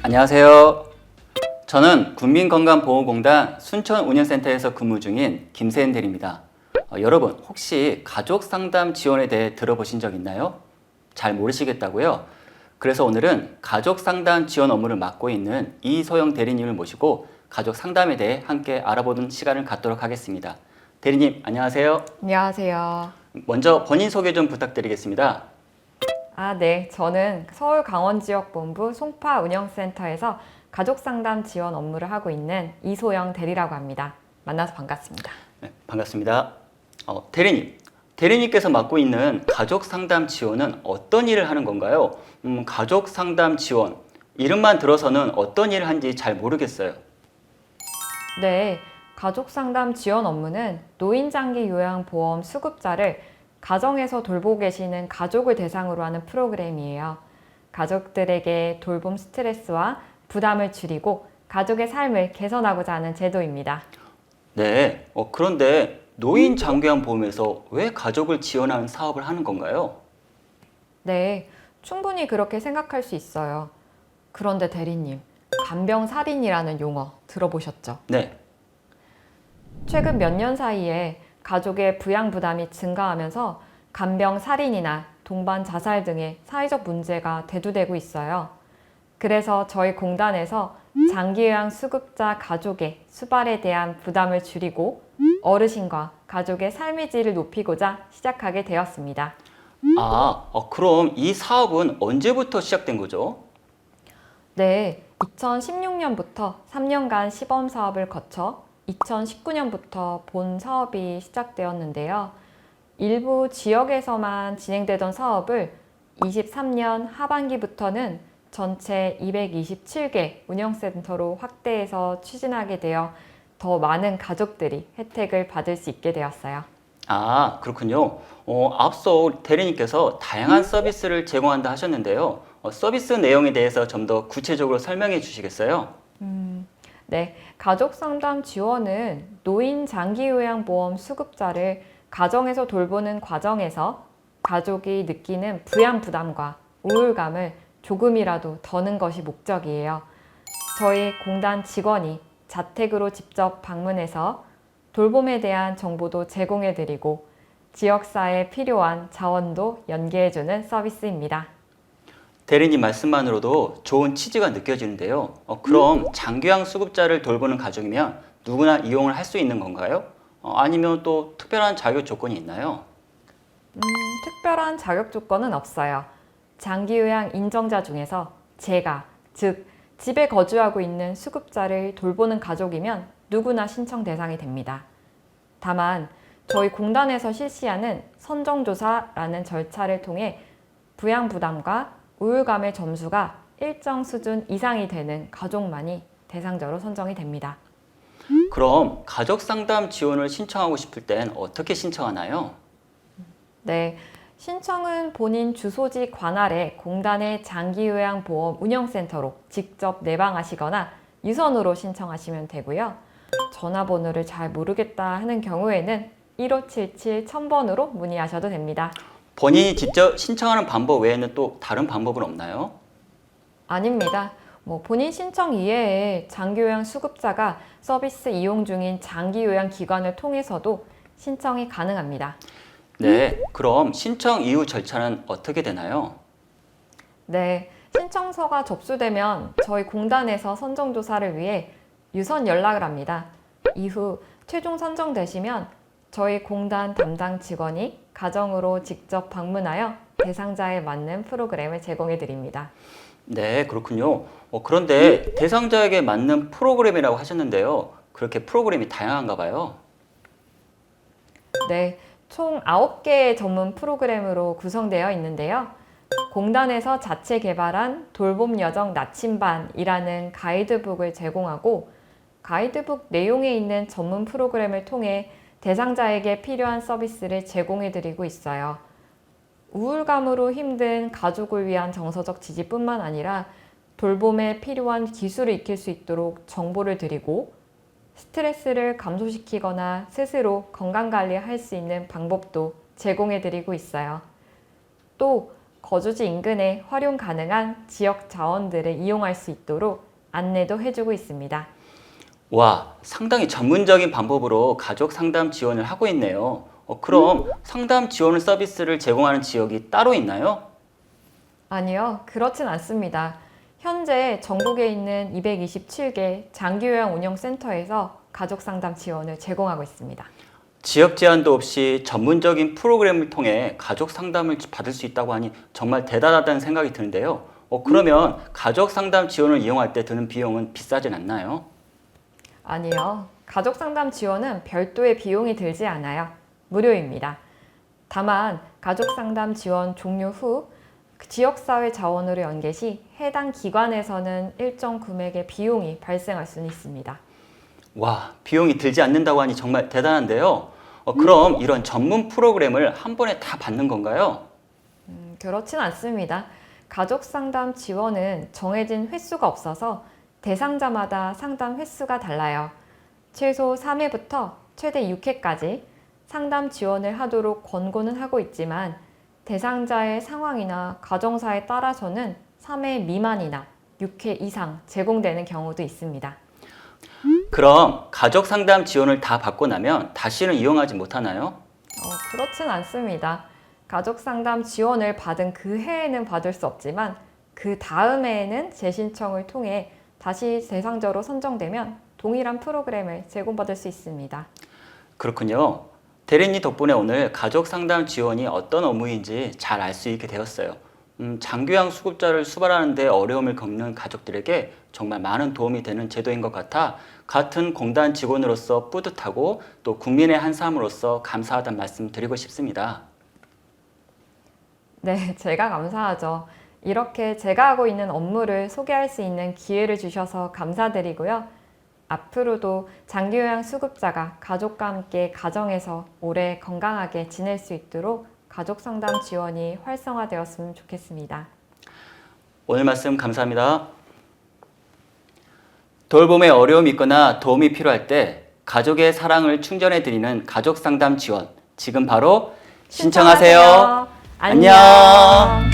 안녕하세요. 저는 국민건강보험공단 순천운영센터에서 근무 중인 김세은 대리입니다. 여러분 혹시 가족상담 지원에 대해 들어보신 적 있나요? 잘 모르시겠다고요? 그래서 오늘은 가족상담 지원 업무를 맡고 있는 이소영 대리님을 모시고 가족상담에 대해 함께 알아보는 시간을 갖도록 하겠습니다. 대리님 안녕하세요. 안녕하세요. 먼저 본인 소개 좀 부탁드리겠습니다. 네. 저는 서울 강원지역본부 송파운영센터에서 가족상담 지원 업무를 하고 있는 이소영 대리라고 합니다. 만나서 반갑습니다. 네, 반갑습니다. 대리님께서 맡고 있는 가족상담 지원은 어떤 일을 하는 건가요? 가족상담 지원, 이름만 들어서는 어떤 일을 하는지 잘 모르겠어요. 네. 가족상담 지원 업무는 노인장기 요양보험 수급자를 가정에서 돌보고 계시는 가족을 대상으로 하는 프로그램이에요. 가족들에게 돌봄 스트레스와 부담을 줄이고 가족의 삶을 개선하고자 하는 제도입니다. 네, 그런데 노인 장기요양보험에서 왜 가족을 지원하는 사업을 하는 건가요? 네, 충분히 그렇게 생각할 수 있어요. 그런데 대리님, 간병살인이라는 용어 들어보셨죠? 네, 최근 몇 년 사이에 가족의 부양 부담이 증가하면서 간병살인이나 동반 자살 등의 사회적 문제가 대두되고 있어요. 그래서 저희 공단에서 장기요양 수급자 가족의 수발에 대한 부담을 줄이고 어르신과 가족의 삶의 질을 높이고자 시작하게 되었습니다. 그럼 이 사업은 언제부터 시작된 거죠? 네, 2016년부터 3년간 시범 사업을 거쳐 2019년부터 본 사업이 시작되었는데요. 일부 지역에서만 진행되던 사업을 23년 하반기부터는 전체 227개 운영센터로 확대해서 추진하게 되어 더 많은 가족들이 혜택을 받을 수 있게 되었어요. 그렇군요. 앞서 대리님께서 다양한 서비스를 제공한다 하셨는데요. 서비스 내용에 대해서 좀 더 구체적으로 설명해 주시겠어요? 네, 가족상담 지원은 노인 장기요양보험 수급자를 가정에서 돌보는 과정에서 가족이 느끼는 부양 부담과 우울감을 조금이라도 더는 것이 목적이에요. 저희 공단 직원이 자택으로 직접 방문해서 돌봄에 대한 정보도 제공해드리고 지역사회에 필요한 자원도 연계해주는 서비스입니다. 대리님 말씀만으로도 좋은 취지가 느껴지는데요. 그럼 장기요양 수급자를 돌보는 가족이면 누구나 이용을 할 수 있는 건가요? 아니면 또 특별한 자격 조건이 있나요? 특별한 자격 조건은 없어요. 장기요양 인정자 중에서 제가, 즉 집에 거주하고 있는 수급자를 돌보는 가족이면 누구나 신청 대상이 됩니다. 다만 저희 공단에서 실시하는 선정조사라는 절차를 통해 부양 부담과 우울감의 점수가 일정 수준 이상이 되는 가족만이 대상자로 선정이 됩니다. 그럼 가족 상담 지원을 신청하고 싶을 땐 어떻게 신청하나요? 네, 신청은 본인 주소지 관할에 공단의 장기요양보험 운영센터로 직접 내방하시거나 유선으로 신청하시면 되고요. 전화번호를 잘 모르겠다 하는 경우에는 1577-1000번으로 문의하셔도 됩니다. 본인이 직접 신청하는 방법 외에는 또 다른 방법은 없나요? 아닙니다. 본인 신청 이외에 장기요양 수급자가 서비스 이용 중인 장기요양 기관을 통해서도 신청이 가능합니다. 네, 그럼 신청 이후 절차는 어떻게 되나요? 네, 신청서가 접수되면 저희 공단에서 선정조사를 위해 유선 연락을 합니다. 이후 최종 선정되시면 저희 공단 담당 직원이 가정으로 직접 방문하여 대상자에 맞는 프로그램을 제공해 드립니다. 네, 그렇군요. 그런데 대상자에게 맞는 프로그램이라고 하셨는데요. 그렇게 프로그램이 다양한가 봐요. 네, 총 9개의 전문 프로그램으로 구성되어 있는데요. 공단에서 자체 개발한 돌봄 여정 나침반이라는 가이드북을 제공하고 가이드북 내용에 있는 전문 프로그램을 통해 대상자에게 필요한 서비스를 제공해드리고 있어요. 우울감으로 힘든 가족을 위한 정서적 지지뿐만 아니라 돌봄에 필요한 기술을 익힐 수 있도록 정보를 드리고 스트레스를 감소시키거나 스스로 건강관리할 수 있는 방법도 제공해드리고 있어요. 또 거주지 인근에 활용 가능한 지역 자원들을 이용할 수 있도록 안내도 해주고 있습니다. 와, 상당히 전문적인 방법으로 가족 상담 지원을 하고 있네요. 그럼 상담 지원 서비스를 제공하는 지역이 따로 있나요? 아니요, 그렇진 않습니다. 현재 전국에 있는 227개 장기요양 운영센터에서 가족 상담 지원을 제공하고 있습니다. 지역 제한도 없이 전문적인 프로그램을 통해 가족 상담을 받을 수 있다고 하니 정말 대단하다는 생각이 드는데요. 그러면 가족 상담 지원을 이용할 때 드는 비용은 비싸진 않나요? 아니요, 가족 상담 지원은 별도의 비용이 들지 않아요. 무료입니다. 다만 가족 상담 지원 종료 후 지역사회 자원으로 연계 시 해당 기관에서는 일정 금액의 비용이 발생할 수는 있습니다. 와, 비용이 들지 않는다고 하니 정말 대단한데요. 그럼 이런 전문 프로그램을 한 번에 다 받는 건가요? 그렇진 않습니다. 가족 상담 지원은 정해진 횟수가 없어서 대상자마다 상담 횟수가 달라요. 최소 3회부터 최대 6회까지 상담 지원을 하도록 권고는 하고 있지만 대상자의 상황이나 가정사에 따라서는 3회 미만이나 6회 이상 제공되는 경우도 있습니다. 그럼 가족 상담 지원을 다 받고 나면 다시는 이용하지 못하나요? 그렇진 않습니다. 가족 상담 지원을 받은 그 해에는 받을 수 없지만 그 다음 해에는 재신청을 통해 다시 대상자로 선정되면 동일한 프로그램을 제공받을 수 있습니다. 그렇군요. 대리님 덕분에 오늘 가족 상담 지원이 어떤 업무인지 잘 알 수 있게 되었어요. 장기요양 수급자를 수발하는 데 어려움을 겪는 가족들에게 정말 많은 도움이 되는 제도인 것 같아 같은 공단 직원으로서 뿌듯하고 또 국민의 한 사람으로서 감사하다는 말씀 드리고 싶습니다. 네, 제가 감사하죠. 이렇게 제가 하고 있는 업무를 소개할 수 있는 기회를 주셔서 감사드리고요. 앞으로도 장기요양 수급자가 가족과 함께 가정에서 오래 건강하게 지낼 수 있도록 가족 상담 지원이 활성화되었으면 좋겠습니다. 오늘 말씀 감사합니다. 돌봄에 어려움이 있거나 도움이 필요할 때 가족의 사랑을 충전해드리는 가족 상담 지원 지금 바로 신청하세요. 안녕. 안녕.